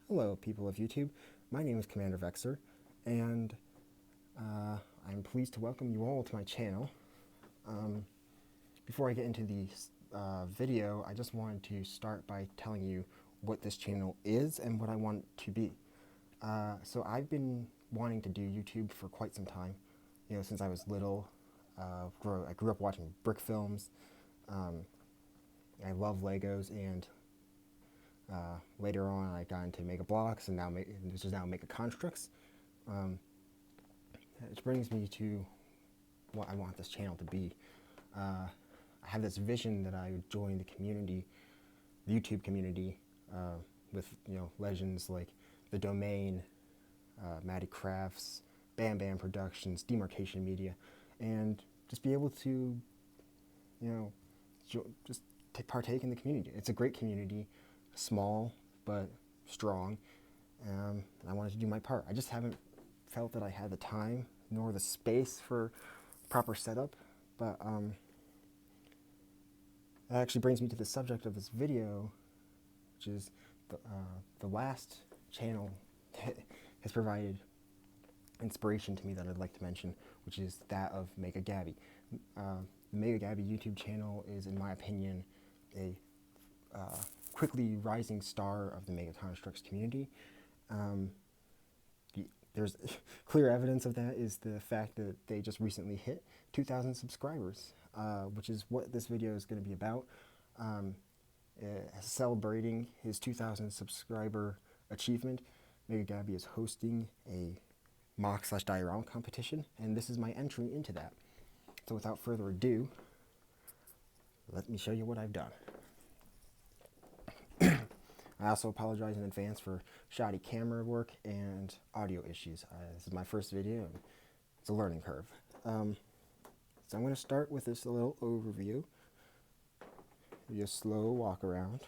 Hello, people of YouTube. My name is Commander Vexer, and I'm pleased to welcome you all to my channel. Before I get into the video, I just wanted to start by telling you what this channel is and what I want it to be. So I've been wanting to do YouTube for quite some time, since I was little. I grew up watching brick films. I love Legos, and later on I got into Mega Bloks, and this is now Mega Construx. Which brings me to what I want this channel to be. I have this vision that I would join the community, the YouTube community, with legends like The Domain, Maddie Crafts, Bam Bam Productions, Demarcation Media, and just be able to, just partake in the community. It's a great community, small but strong. I wanted to do my part. I just haven't felt that I had the time nor the space for proper setup, but that actually brings me to the subject of this video, which is the last channel has provided inspiration to me that I'd like to mention, which is that of Mega Gabby. The Mega Gabby YouTube channel is, in my opinion, a quickly rising star of the Mega Construx community. There's clear evidence of that is the fact that they just recently hit 2,000 subscribers, which is what this video is going to be about. Celebrating his 2,000 subscriber achievement, Mega Gabby is hosting a mock/diorama competition, and this is my entry into that. So without further ado, let me show you what I've done. I also apologize in advance for shoddy camera work and audio issues. This is my first video, and it's a learning curve. So I'm going to start with this little overview. Be a slow walk around.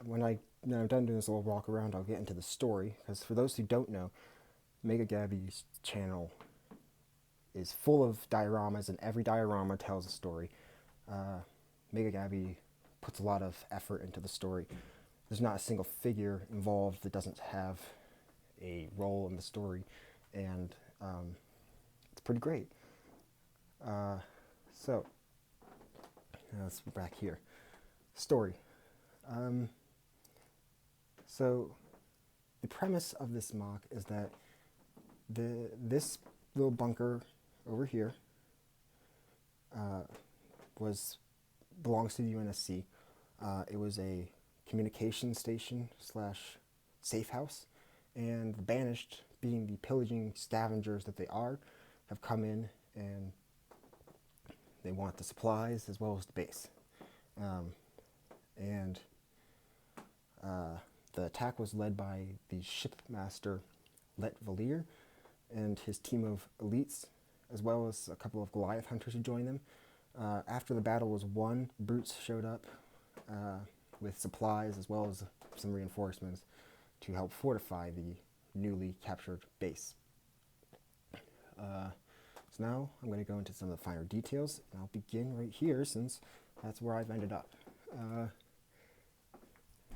When I'm done doing this little walk around, I'll get into the story, because for those who don't know, Mega Gabby's channel is full of dioramas, and every diorama tells a story. Mega Gabby puts a lot of effort into the story. There's not a single figure involved that doesn't have a role in the story, and it's pretty great. So let's go back here. Story. So the premise of this mock is that this little bunker over here belongs to the UNSC. It was a communication station / safe house, and the Banished, being the pillaging scavengers that they are, have come in and they want the supplies as well as the base. The attack was led by the shipmaster Let Valier and his team of elites, as well as a couple of Goliath hunters who joined them. After the battle was won, brutes showed up with supplies as well as some reinforcements to help fortify the newly captured base. So now I'm going to go into some of the finer details, and I'll begin right here since that's where I've ended up.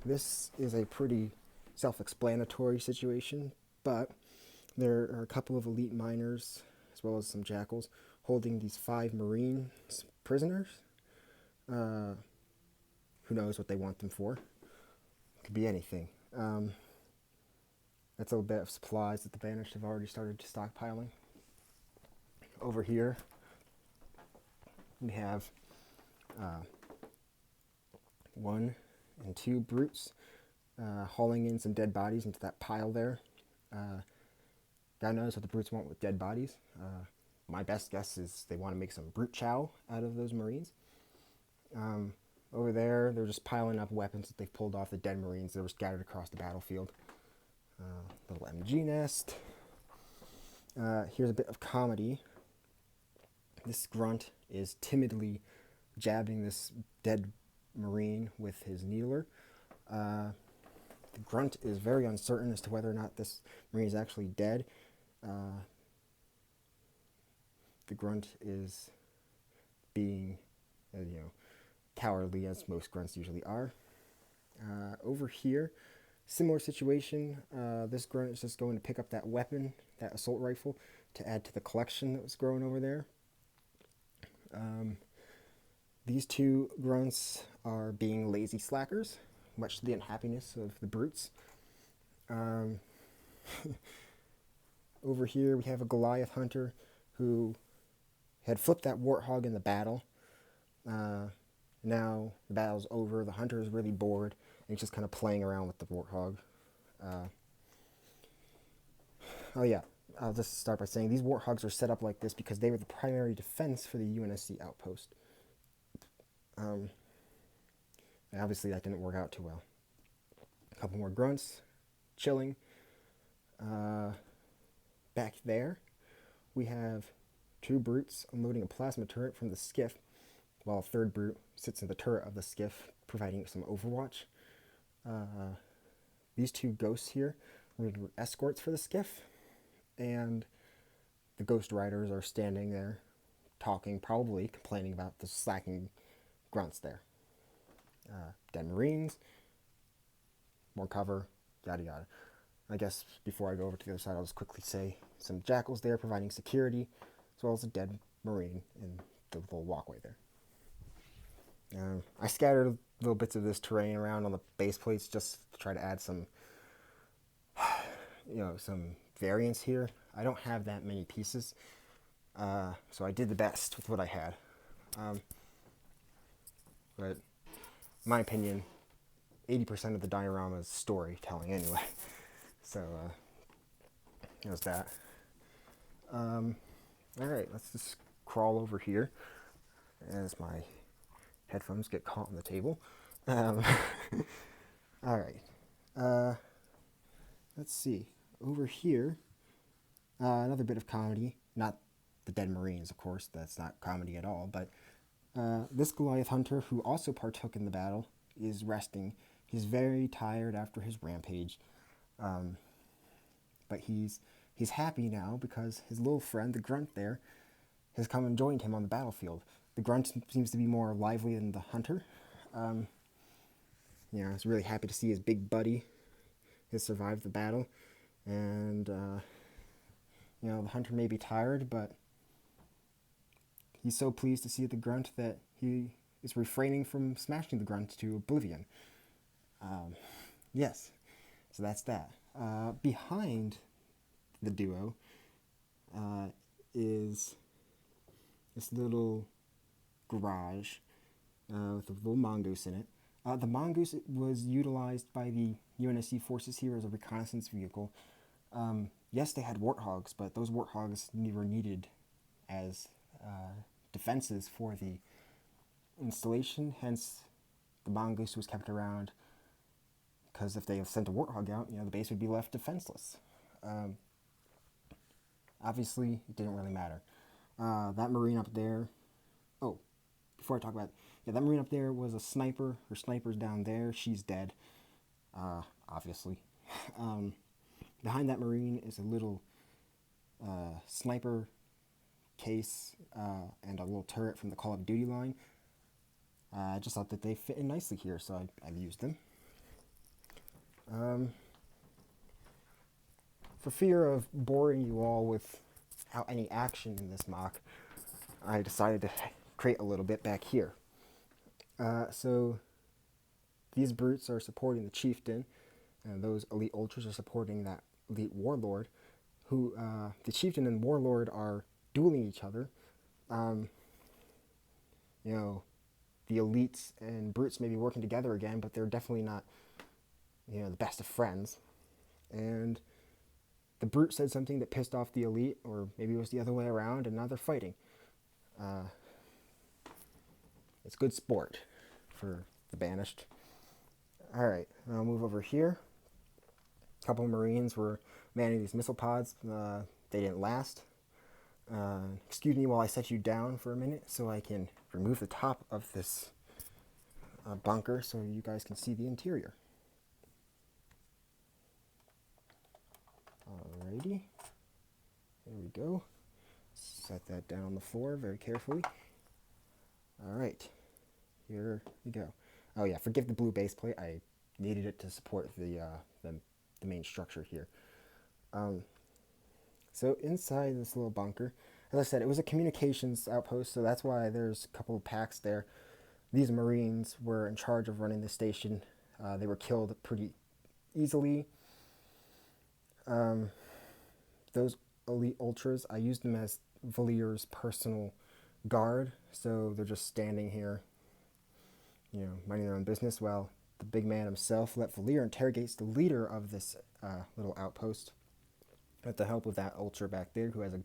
This is a pretty self-explanatory situation, but there are a couple of elite miners, as well as some jackals, holding these 5 Marines prisoners. Who knows what they want them for? Could be anything. That's a little bit of supplies that the Banished have already started stockpiling. Over here, we have 1 and 2 brutes hauling in some dead bodies into that pile there. God knows what the brutes want with dead bodies. My best guess is they want to make some brute chow out of those Marines. Over there, they're just piling up weapons that they've pulled off the dead Marines that were scattered across the battlefield. Little MG nest. Here's a bit of comedy. This grunt is timidly jabbing this dead Marine with his needler. The grunt is very uncertain as to whether or not this Marine is actually dead. The grunt is being, cowardly as most grunts usually are. Over here, similar situation. This grunt is just going to pick up that weapon, that assault rifle, to add to the collection that was growing over there. These two grunts are being lazy slackers, much to the unhappiness of the brutes. Over here, we have a Goliath hunter who had flipped that warthog in the battle. Now the battle's over. The hunter is really bored, and he's just kind of playing around with the warthog. I'll just start by saying these warthogs are set up like this because they were the primary defense for the UNSC outpost. Obviously, that didn't work out too well. A couple more grunts, chilling. Back there, we have two brutes unloading a plasma turret from the skiff, while a third brute sits in the turret of the skiff, providing some overwatch. These two ghosts here were escorts for the skiff, and the ghost riders are standing there, talking, probably complaining about the slacking grunts there. Dead Marines, more cover, yada yada. I guess before I go over to the other side, I'll just quickly say some jackals there providing security, as well as a dead Marine in the little walkway there. I scattered little bits of this terrain around on the base plates just to try to add some, some variance here. I don't have that many pieces, so I did the best with what I had. But in my opinion, 80% of the diorama is storytelling anyway. So, there's that. Alright, let's just crawl over here as my headphones get caught on the table. Alright. Let's see. Over here, another bit of comedy. Not the dead Marines, of course. That's not comedy at all. But this Goliath hunter, who also partook in the battle, is resting. He's very tired after his rampage. But he's happy now because his little friend, the grunt there, has come and joined him on the battlefield. The grunt seems to be more lively than the hunter. He's really happy to see his big buddy has survived the battle. And, the hunter may be tired, but he's so pleased to see the grunt that he is refraining from smashing the grunt to oblivion. Yes, so that's that. Behind the duo is this little garage with a little mongoose in it. The mongoose was utilized by the UNSC forces here as a reconnaissance vehicle. Yes, they had warthogs, but those warthogs were needed as defenses for the installation. Hence, the mongoose was kept around because if they have sent a warthog out, the base would be left defenseless. Obviously, it didn't really matter. That Marine up there... Oh, before I talk about it, that Marine up there was a sniper. Her sniper's down there. She's dead, obviously. Behind that Marine is a little sniper case and a little turret from the Call of Duty line. I just thought that they fit in nicely here, so I've used them. For fear of boring you all without any action in this mock, I decided to create a little bit back here. So these brutes are supporting the chieftain, and those elite ultras are supporting that elite warlord, who the chieftain and warlord are dueling each other. The elites and brutes may be working together again, but they're definitely not, the best of friends. And the brute said something that pissed off the elite, or maybe it was the other way around, and now they're fighting. It's good sport for the banished. Alright, I'll move over here. A couple of Marines were manning these missile pods. They didn't last. Excuse me while I set you down for a minute so I can remove the top of this bunker so you guys can see the interior. Alrighty. There we go. Set that down on the floor very carefully. Alright, here we go. Oh yeah, forgive the blue base plate. I needed it to support the main structure here. So inside this little bunker, as I said, it was a communications outpost, so that's why there's a couple of packs there. These Marines were in charge of running the station. They were killed pretty easily. Those elite ultras, I used them as Valier's personal guard, so they're just standing here, minding their own business, while the big man himself let Valier interrogates the leader of this little outpost with the help of that ultra back there who has a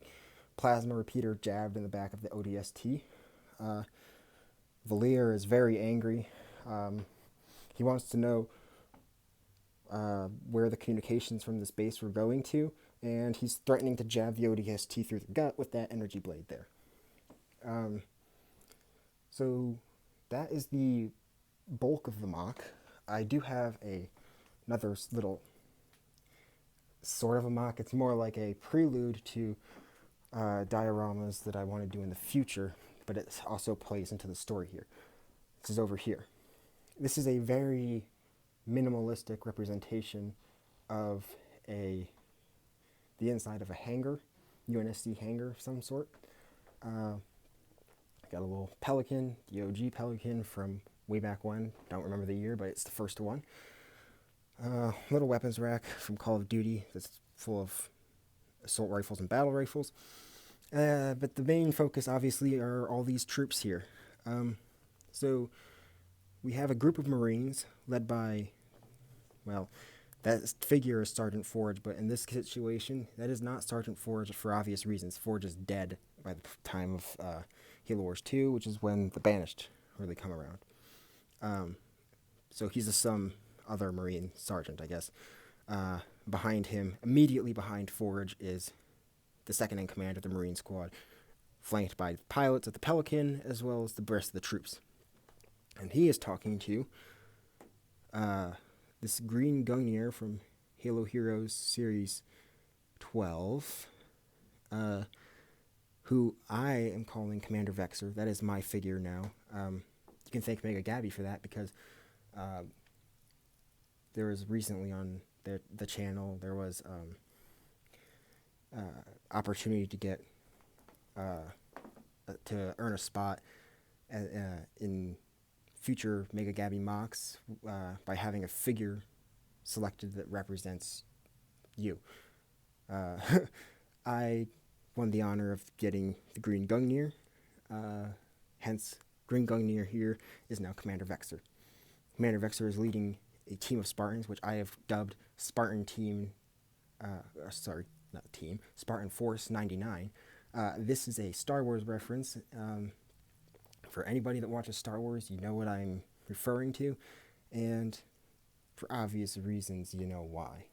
plasma repeater jabbed in the back of the ODST. Valier is very angry. He wants to know where the communications from this base were going to, and he's threatening to jab the ODST through the gut with that energy blade there. So that is the bulk of the mock. I do have another little sort of a mock. It's more like a prelude to dioramas that I want to do in the future, but it also plays into the story here. This is over here. This is a very minimalistic representation of the inside of a hangar, UNSC hangar of some sort. Got a little Pelican, the OG Pelican from way back when. Don't remember the year, but it's the first one. Little weapons rack from Call of Duty that's full of assault rifles and battle rifles. But the main focus, obviously, are all these troops here. So we have a group of Marines led by, well, that figure is Sergeant Forge, but in this situation, that is not Sergeant Forge for obvious reasons. Forge is dead by the time of Halo Wars 2, which is when the Banished really come around. So he's some other Marine sergeant, I guess. Behind him, immediately behind Forge, is the second in command of the Marine squad, flanked by pilots of the Pelican, as well as the rest of the troops. And he is talking to this Green Gungnir from Halo Heroes Series 12, who I am calling Commander Vexor. That is my figure now. You can thank Mega Gabby for that, because there was recently on the channel, there was opportunity to get to earn a spot in future Mega Gabby mocks by having a figure selected that represents you. I won the honor of getting the Green Gungnir, hence Green Gungnir here is now Commander Vexor. Commander Vexor is leading a team of Spartans, which I have dubbed Spartan Team, Spartan Force 99. This is a Star Wars reference. For anybody that watches Star Wars, you know what I'm referring to, and for obvious reasons, you know why.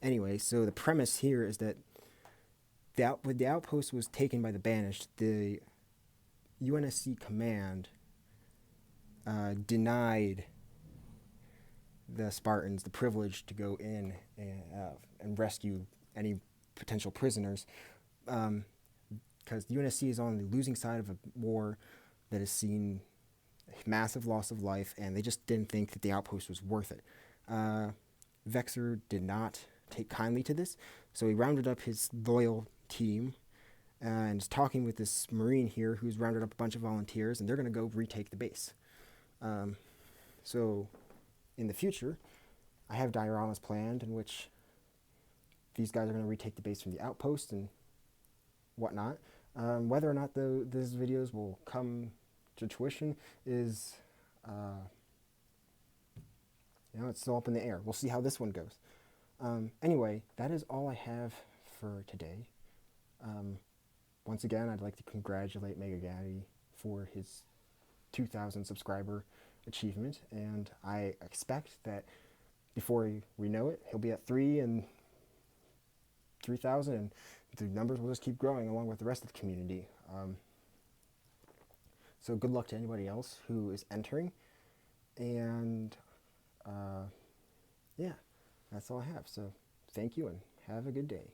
Anyway, so the premise here is that when the outpost was taken by the Banished, the UNSC command denied the Spartans the privilege to go in and rescue any potential prisoners, because the UNSC is on the losing side of a war that has seen a massive loss of life, and they just didn't think that the outpost was worth it. Vexor did not take kindly to this, so he rounded up his loyal team and is talking with this Marine here who's rounded up a bunch of volunteers, and they're going to go retake the base. So in the future, I have dioramas planned in which these guys are going to retake the base from the outpost and whatnot. Whether or not these videos will come to fruition is, it's still up in the air. We'll see how this one goes. Anyway, that is all I have for today. Once again, I'd like to congratulate Mega Gabby for his 2,000 subscriber achievement, and I expect that before we know it, he'll be at 3,000, and the numbers will just keep growing along with the rest of the community. So good luck to anybody else who is entering, and yeah, that's all I have. So thank you and have a good day.